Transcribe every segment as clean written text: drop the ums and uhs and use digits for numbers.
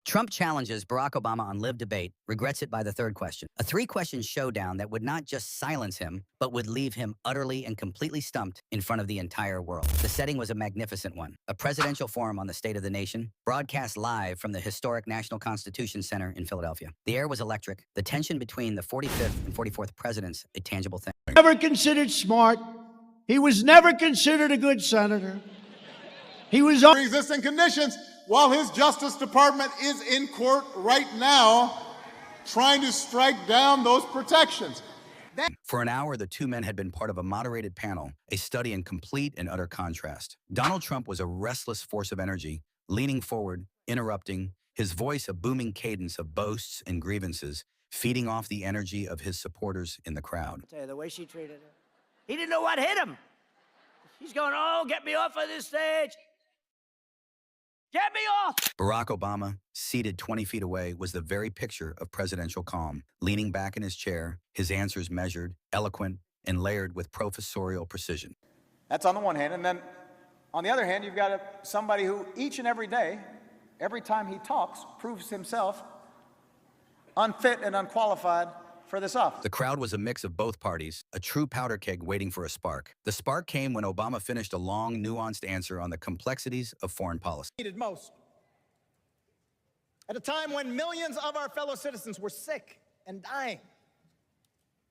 Trump challenges Barack Obama on live debate, regrets it by the third question. A three-question showdown that would not just silence him, but would leave him utterly and completely stumped in front of the entire world. The setting was a magnificent one. A presidential forum on the state of the nation, broadcast live from the historic National Constitution Center in Philadelphia. The air was electric. The tension between the 45th and 44th presidents, a tangible thing. Never considered smart. He was never considered a good senator. He was existing conditions while his Justice Department is in court right now trying to strike down those protections. For an hour, the two men had been part of a moderated panel, a study in complete and utter contrast. Donald Trump was a restless force of energy, leaning forward, interrupting, his voice a booming cadence of boasts and grievances, feeding off the energy of his supporters in the crowd. Tell you, the way she treated her. He didn't know what hit him. He's going, oh, get me off of this stage. Get me off! Barack Obama, seated 20 feet away, was the very picture of presidential calm, leaning back in his chair, his answers measured, eloquent, and layered with professorial precision. That's on the one hand. And then on the other hand, you've got somebody who each and every day, every time he talks, proves himself unfit and unqualified for this office. The crowd was a mix of both parties, a true powder keg waiting for a spark. The spark came when Obama finished a long, nuanced answer on the complexities of foreign policy. Needed most. At a time when millions of our fellow citizens were sick and dying,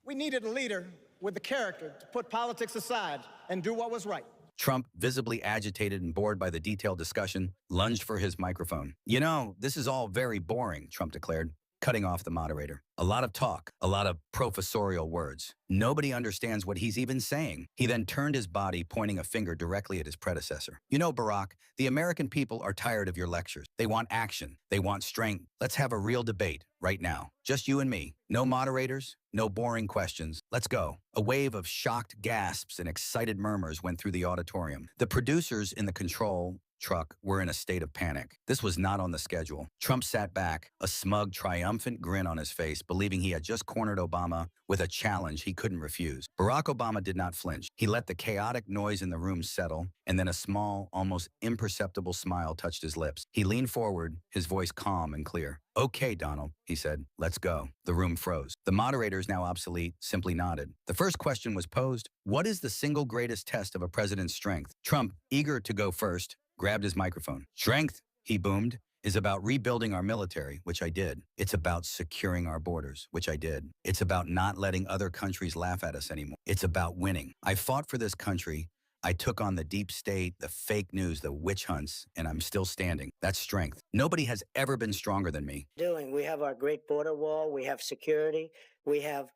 we needed a leader with the character to put politics aside and do what was right. Trump, visibly agitated and bored by the detailed discussion, lunged for his microphone. You know, this is all very boring, Trump declared, cutting off the moderator. A lot of talk, a lot of professorial words. Nobody understands what he's even saying. He then turned his body, pointing a finger directly at his predecessor. You know, Barack, the American people are tired of your lectures. They want action. They want strength. Let's have a real debate right now. Just you and me. No moderators, no boring questions. Let's go. A wave of shocked gasps and excited murmurs went through the auditorium. The producers in the control truck were in a state of panic. This was not on the schedule. Trump sat back, a smug, triumphant grin on his face, believing he had just cornered Obama with a challenge he couldn't refuse. Barack Obama did not flinch. He let the chaotic noise in the room settle, and then a small, almost imperceptible smile touched his lips. He leaned forward, his voice calm and clear. "Okay, Donald," he said, "let's go." The room froze. The moderators, now obsolete, simply nodded. The first question was posed: what is the single greatest test of a president's strength? Trump, eager to go first, grabbed his microphone. "Strength," he boomed, "is about rebuilding our military," which I did. "It's about securing our borders," which I did. "It's about not letting other countries laugh at us anymore. It's about winning. I fought for this country. I took on the deep state, the fake news, the witch hunts, and I'm still standing. That's strength. Nobody has ever been stronger than me." We have our great border wall. We have security. We have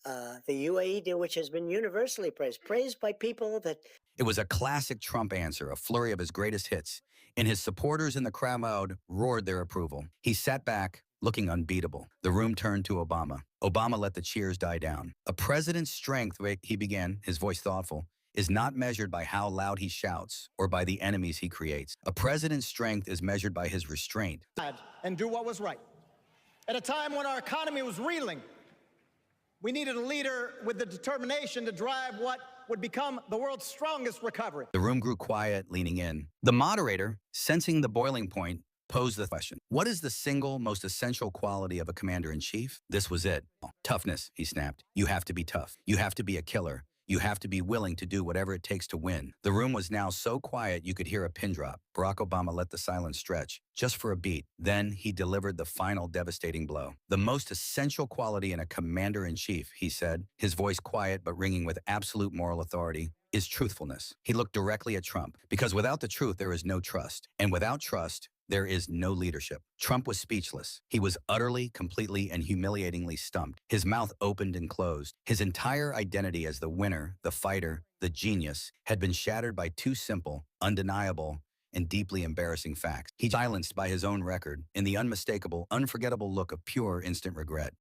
the UAE deal, which has been universally praised by people that... It was a classic Trump answer, a flurry of his greatest hits, and his supporters in the crowd roared their approval. He sat back, looking unbeatable. The room turned to Obama. Obama let the cheers die down. "A president's strength," he began, his voice thoughtful, "is not measured by how loud he shouts or by the enemies he creates. A president's strength is measured by his restraint." And do what was right. At a time when our economy was reeling, we needed a leader with the determination to drive what would become the world's strongest recovery. The room grew quiet, leaning in. The moderator, sensing the boiling point, posed the question: what is the single most essential quality of a commander-in-chief? This was it. "Toughness," he snapped. "You have to be tough. You have to be a killer. You have to be willing to do whatever it takes to win." The room was now so quiet you could hear a pin drop. Barack Obama let the silence stretch, just for a beat. Then he delivered the final devastating blow. "The most essential quality in a commander-in-chief," he said, his voice quiet but ringing with absolute moral authority, "is truthfulness." He looked directly at Trump, because without the truth there is no trust, and without trust, there is no leadership. Trump was speechless. He was utterly, completely, and humiliatingly stumped. His mouth opened and closed. His entire identity as the winner, the fighter, the genius had been shattered by two simple, undeniable, and deeply embarrassing facts. He silenced by his own record in the unmistakable, unforgettable look of pure instant regret.